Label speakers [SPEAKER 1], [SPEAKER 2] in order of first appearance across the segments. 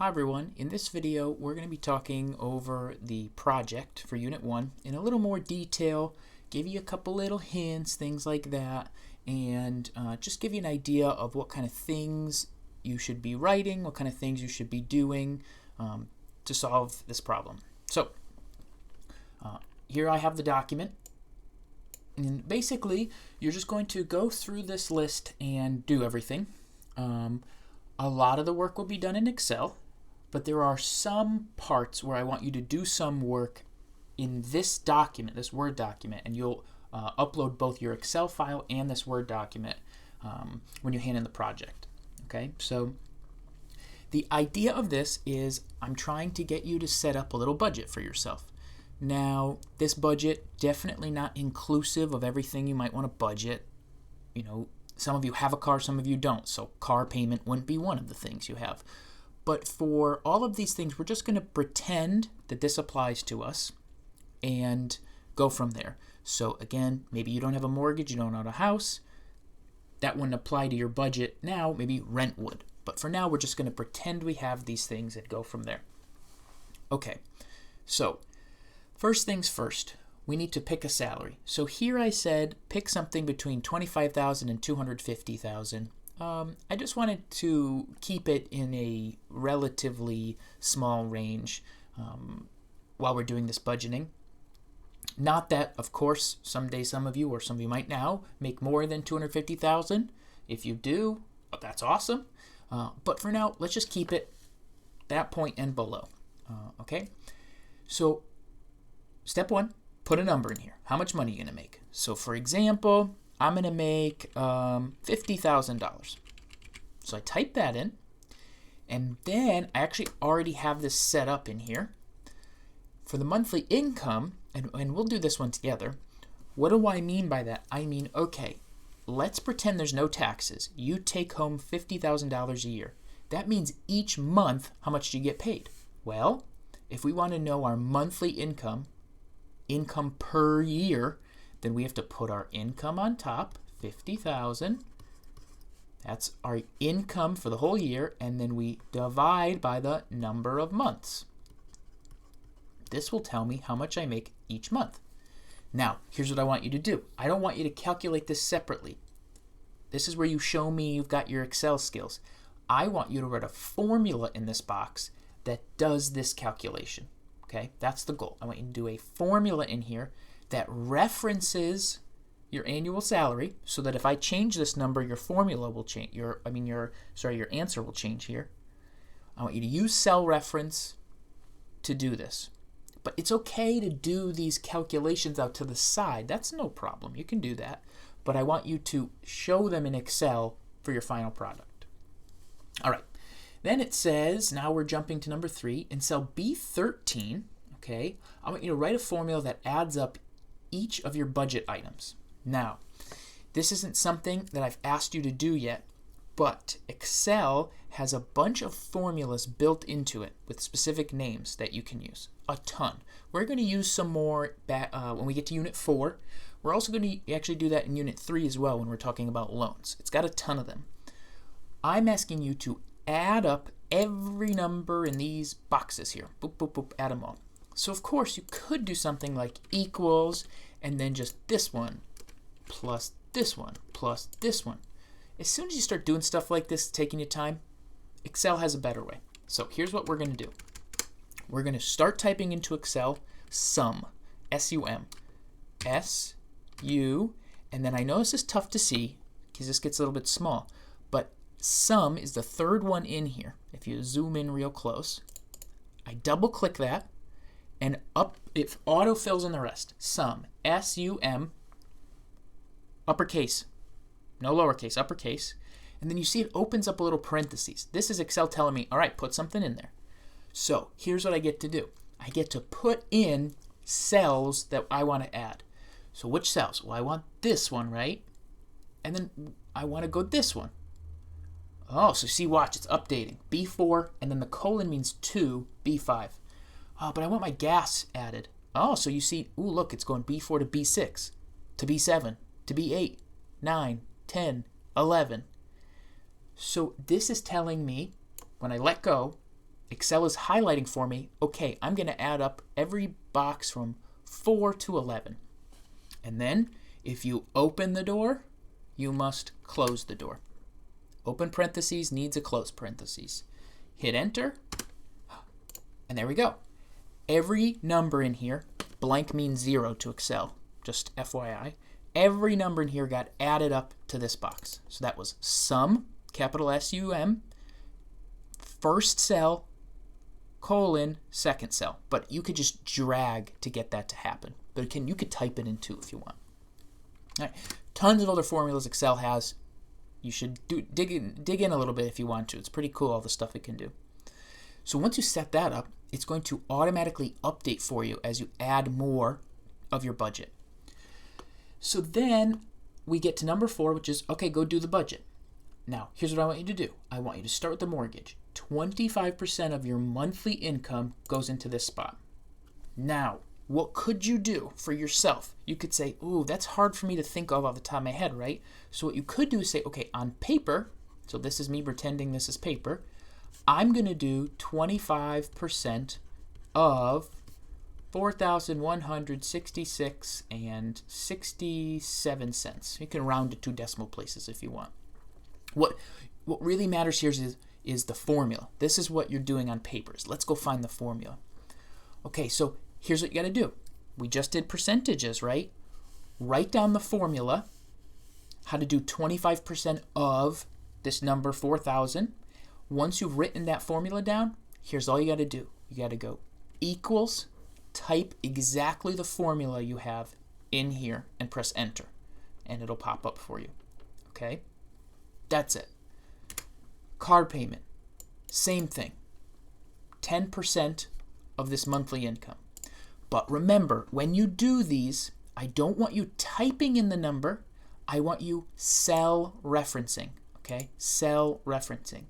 [SPEAKER 1] Hi everyone, in this video we're going to be talking over the project for Unit 1 in a little more detail, give you a couple little hints, things like that, and just give you an idea of what kind of things you should be writing, what kind of things you should be doing to solve this problem. So here I have the document, and basically you're just going to go through this list and do everything. A lot of the work will be done in Excel, but there are some parts where I want you to do some work in this document, this Word document, and you'll upload both your Excel file and this Word document when you hand in the project. Okay, so the idea of this is I'm trying to get you to set up a little budget for yourself. Now, this budget definitely not inclusive of everything you might want to budget. You know, some of you have a car, some of you don't, so car payment wouldn't be one of the things you have. But for all of these things, we're just going to pretend that this applies to us and go from there. So again, maybe you don't have a mortgage, you don't own a house. That wouldn't apply to your budget now, maybe rent would. But for now, we're just going to pretend we have these things and go from there. Okay, so first things first, we need to pick a salary. So here I said pick something between $25,000 and $250,000. I just wanted to keep it in a relatively small range while we're doing this budgeting. Not that, of course, someday some of you, or some of you might now, make more than $250,000. If you do, that's awesome. But for now, let's just keep it that point and below. Okay? So, step one, put a number in here. How much money are you going to make? So, for example, I'm going to make $50,000. So I type that in, and then I actually already have this set up in here. For the monthly income, and we'll do this one together, what do I mean by that? I mean, okay, let's pretend there's no taxes. You take home $50,000 a year. That means each month, how much do you get paid? Well, if we want to know our monthly income per year, then we have to put our income on top, 50,000. That's our income for the whole year, and then we divide by the number of months. This will tell me how much I make each month. Now, here's what I want you to do. I don't want you to calculate this separately. This is where you show me you've got your Excel skills. I want you to write a formula in this box that does this calculation. Okay, that's the goal. I want you to do a formula in here that references your annual salary, so that if I change this number, your formula will change. Your answer will change here. I want you to use cell reference to do this. But it's okay to do these calculations out to the side. That's no problem. You can do that. But I want you to show them in Excel for your final product. All right. Then it says, now we're jumping to number 3. In cell B13, okay, I want you to write a formula that adds up each of your budget items. Now, this isn't something that I've asked you to do yet, but Excel has a bunch of formulas built into it with specific names that you can use. A ton. We're going to use some more when we get to Unit 4. We're also going to actually do that in Unit 3 as well when we're talking about loans. It's got a ton of them. I'm asking you to add up every number in these boxes here. Boop, boop, boop, add them all. So, of course, you could do something like equals, and then just this one plus this one plus this one. As soon as you start doing stuff like this, taking your time, Excel has a better way. So here's what we're going to do. We're going to start typing into Excel sum, S-U-M, S-U, and then I know this is tough to see because this gets a little bit small, but sum is the third one in here. If you zoom in real close, I double click that, and up it auto fills in the rest. Sum, S-U-M, uppercase, no lowercase, uppercase, and then you see it opens up a little parentheses. This is Excel telling me, all right, put something in there. So here's what I get to do. I get to put in cells that I want to add. So which cells? Well, I want this one, right? And then I want to go this one. Oh, so see, watch, it's updating. B4, and then the colon means 2, B5. Oh, but I want my gas added. Oh, so you see, ooh, look, it's going B4 to B6, to B7, to B8, 9, 10, 11. So this is telling me, when I let go, Excel is highlighting for me, okay, I'm going to add up every box from 4 to 11. And then if you open the door, you must close the door. Open parentheses needs a close parentheses. Hit enter, and there we go. Every number in here, blank means 0 to Excel, just FYI. Every number in here got added up to this box. So that was sum, capital S-U-M, first cell, colon, second cell. But you could just drag to get that to happen. But you could type it in too if you want. All right. Tons of other formulas Excel has. You should dig in a little bit if you want to. It's pretty cool, all the stuff it can do. So once you set that up, it's going to automatically update for you as you add more of your budget. So then we get to number 4, which is, okay, go do the budget. Now, here's what I want you to do. I want you to start with the mortgage. 25% of your monthly income goes into this spot. Now, what could you do for yourself? You could say, ooh, that's hard for me to think of off the top of my head, right? So what you could do is say, okay, on paper, so this is me pretending this is paper, I'm going to do 25% of 4,166 and 67 cents. You can round to 2 decimal places if you want. What really matters here is the formula. This is what you're doing on papers. Let's go find the formula. Okay, so here's what you got to do. We just did percentages, right? Write down the formula, how to do 25% of this number 4,000. Once you've written that formula down, here's all you got to do. You got to go equals, type exactly the formula you have in here and press enter, and it'll pop up for you. Okay? That's it. Card payment, same thing. 10% of this monthly income. But remember, when you do these, I don't want you typing in the number. I want you cell referencing. Okay? Cell referencing.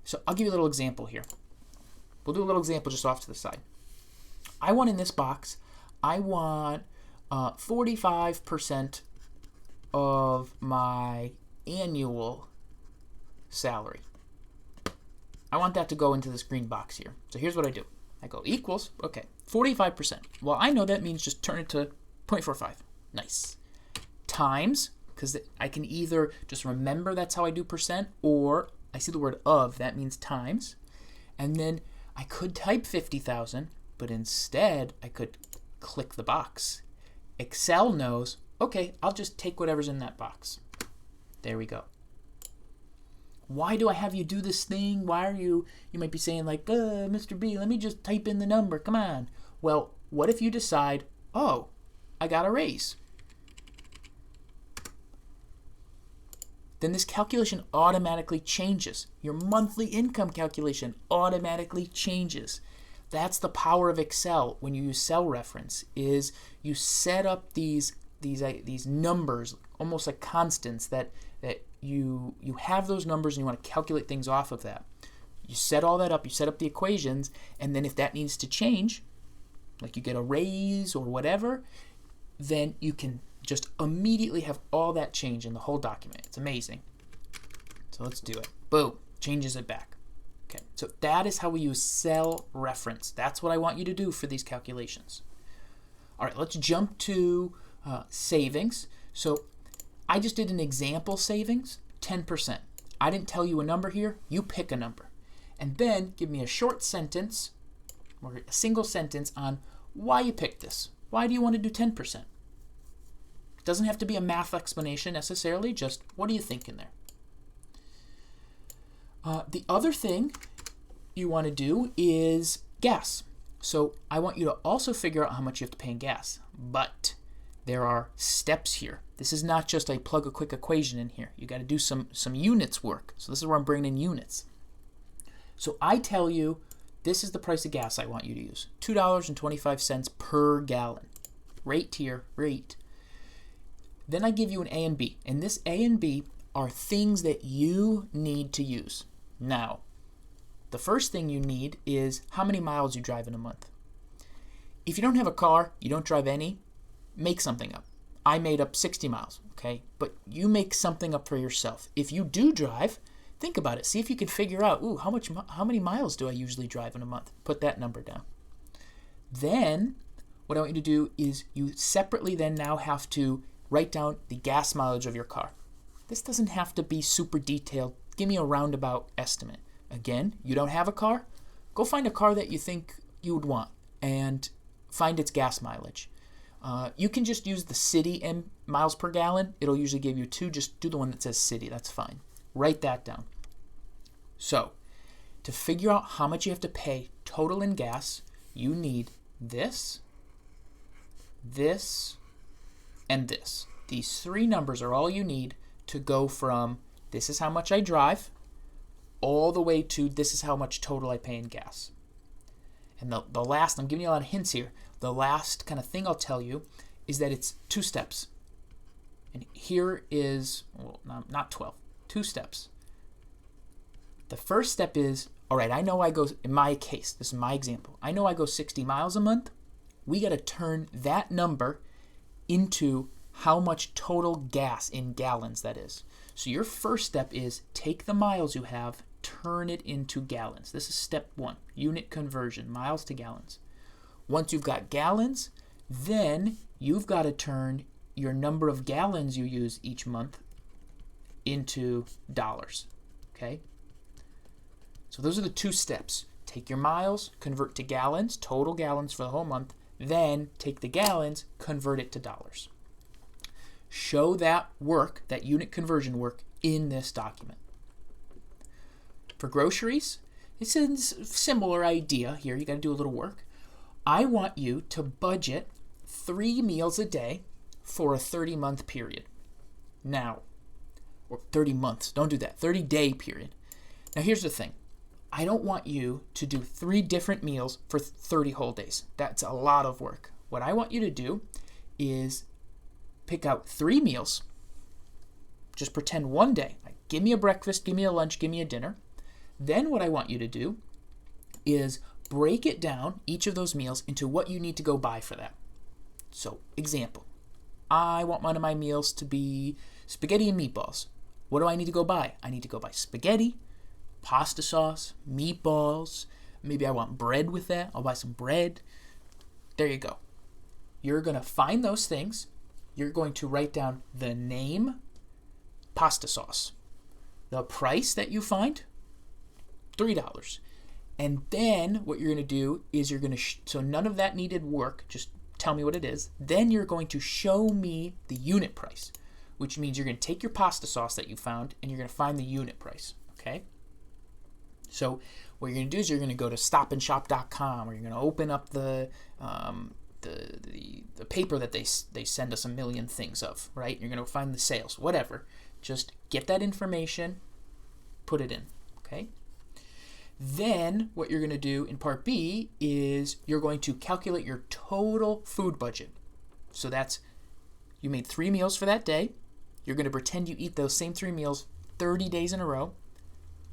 [SPEAKER 1] So I'll give you a little example here. We'll do a little example just off to the side. I want in this box, I want 45% of my annual salary. I want that to go into this green box here. So here's what I do. I go equals, okay, 45%. Well, I know that means just turn it to 0.45. Nice. Times, because I can either just remember that's how I do percent, or I see the word of, that means times. And then I could type 50,000, but instead I could click the box. Excel knows, okay, I'll just take whatever's in that box. There we go. Why do I have you do this thing? Why are you might be saying like, Mr. B, let me just type in the number, come on. Well, what if you decide, oh, I got a raise? Then this calculation automatically changes. Your monthly income calculation automatically changes. That's the power of Excel when you use cell reference, is you set up these numbers, almost like constants, that you have those numbers and you want to calculate things off of that. You set all that up, you set up the equations, and then if that needs to change, like you get a raise or whatever, then you can just immediately have all that change in the whole document. It's amazing. So let's do it. Boom, changes it back. Okay, so that is how we use cell reference. That's what I want you to do for these calculations. All right, let's jump to savings. So I just did an example savings, 10%. I didn't tell you a number here. You pick a number. And then give me a short sentence or a single sentence on why you picked this. Why do you want to do 10%? It doesn't have to be a math explanation necessarily, just what do you think in there? The other thing you want to do is gas. So I want you to also figure out how much you have to pay in gas. But there are steps here. This is not just a plug a quick equation in here. You got to do some units work. So this is where I'm bringing in units. So I tell you, this is the price of gas I want you to use. $2.25 per gallon. Rate here, rate. Then I give you an A and B. And this A and B are things that you need to use. Now, the first thing you need is how many miles you drive in a month. If you don't have a car, you don't drive any, make something up. I made up 60 miles, okay? But you make something up for yourself. If you do drive, Think about it. See if you can figure out, ooh, how many miles do I usually drive in a month? Put that number down. Then what I want you to do is you separately then now have to write down the gas mileage of your car. This doesn't have to be super detailed. Give me a roundabout estimate. Again, you don't have a car? Go find a car that you think you would want and find its gas mileage. You can just use the city and miles per gallon. It'll usually give you 2. Just do the one that says city. That's fine. Write that down. So, to figure out how much you have to pay total in gas, you need this, this, and this. These 3 numbers are all you need to go from this is how much I drive all the way to this is how much total I pay in gas. And the last, I'm giving you a lot of hints here, the last kind of thing I'll tell you is that it's 2 steps. And here is, well, not 12, 2 steps. The first step is, all right, I know I go, in my case, this is my example, I know I go 60 miles a month. We got to turn that number into how much total gas in gallons that is. So your first step is take the miles you have, turn it into gallons. This is step 1, unit conversion, miles to gallons. Once you've got gallons, then you've got to turn your number of gallons you use each month into dollars. Okay? So those are the 2 steps. Take your miles, convert to gallons, total gallons for the whole month, then take the gallons, convert it to dollars. Show that work, that unit conversion work, in this document. For groceries, it's a similar idea here. You got to do a little work. I want you to budget 3 meals a day for a 30-month period. Now, or 30 months, don't do that, 30-day period. Now here's the thing. I don't want you to do 3 different meals for 30 whole days. That's a lot of work. What I want you to do is pick out 3 meals. Just pretend one day. Like, give me a breakfast, give me a lunch, give me a dinner. Then what I want you to do is break it down, each of those meals, into what you need to go buy for that. So, example. I want one of my meals to be spaghetti and meatballs. What do I need to go buy? I need to go buy spaghetti, pasta sauce, meatballs. Maybe I want bread with that. I'll buy some bread. There you go. You're going to find those things. You're going to write down the name, pasta sauce. The price that you find, $3. And then what you're going to do is you're going to, so none of that needed work, just tell me what it is. Then you're going to show me the unit price, which means you're going to take your pasta sauce that you found and you're going to find the unit price, okay? So what you're going to do is you're going to go to stopandshop.com, or you're going to open up the paper that they send us a million things of, right? You're going to find the sales, whatever. Just get that information, put it in, okay? Then what you're going to do in part B is you're going to calculate your total food budget. So that's, you made 3 meals for that day. You're going to pretend you eat those same 3 meals 30 days in a row.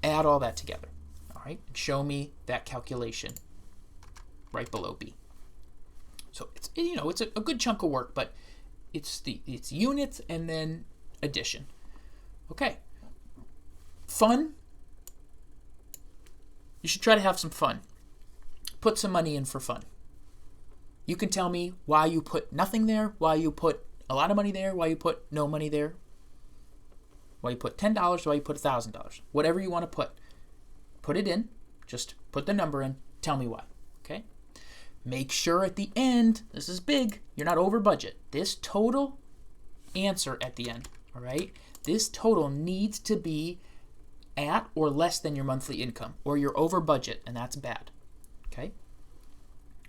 [SPEAKER 1] Add all that together, all right? Show me that calculation right below B. So it's, you know, it's a good chunk of work, but it's units and then addition. Okay. Fun. You should try to have some fun. Put some money in for fun. You can tell me why you put nothing there, why you put a lot of money there, why you put no money there, why you put $10, why you put $1,000. Whatever you want to put it in. Just put the number in. Tell me why. Okay? Make sure at the end, this is big, you're not over budget. This total answer at the end, all right? This total needs to be at or less than your monthly income, or you're over budget, and that's bad. Okay?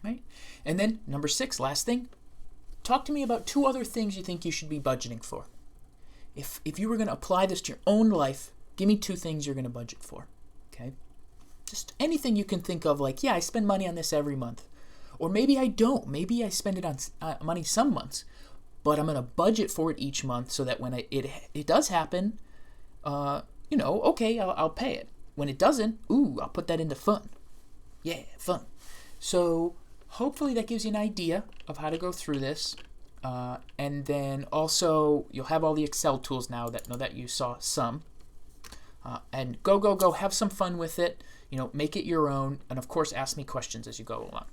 [SPEAKER 1] Right? And then number 6, last thing, talk to me about 2 other things you think you should be budgeting for. If you were going to apply this to your own life, give me 2 things you're going to budget for. Okay? Just anything you can think of, like, yeah, I spend money on this every month. Or maybe I don't. Maybe I spend it on money some months, but I'm going to budget for it each month so that when it does happen, okay, I'll pay it. When it doesn't, I'll put that into fun. Yeah, fun. So hopefully that gives you an idea of how to go through this. And then also you'll have all the Excel tools now that you saw some. And go, have some fun with it. Make it your own. And of course, ask me questions as you go along.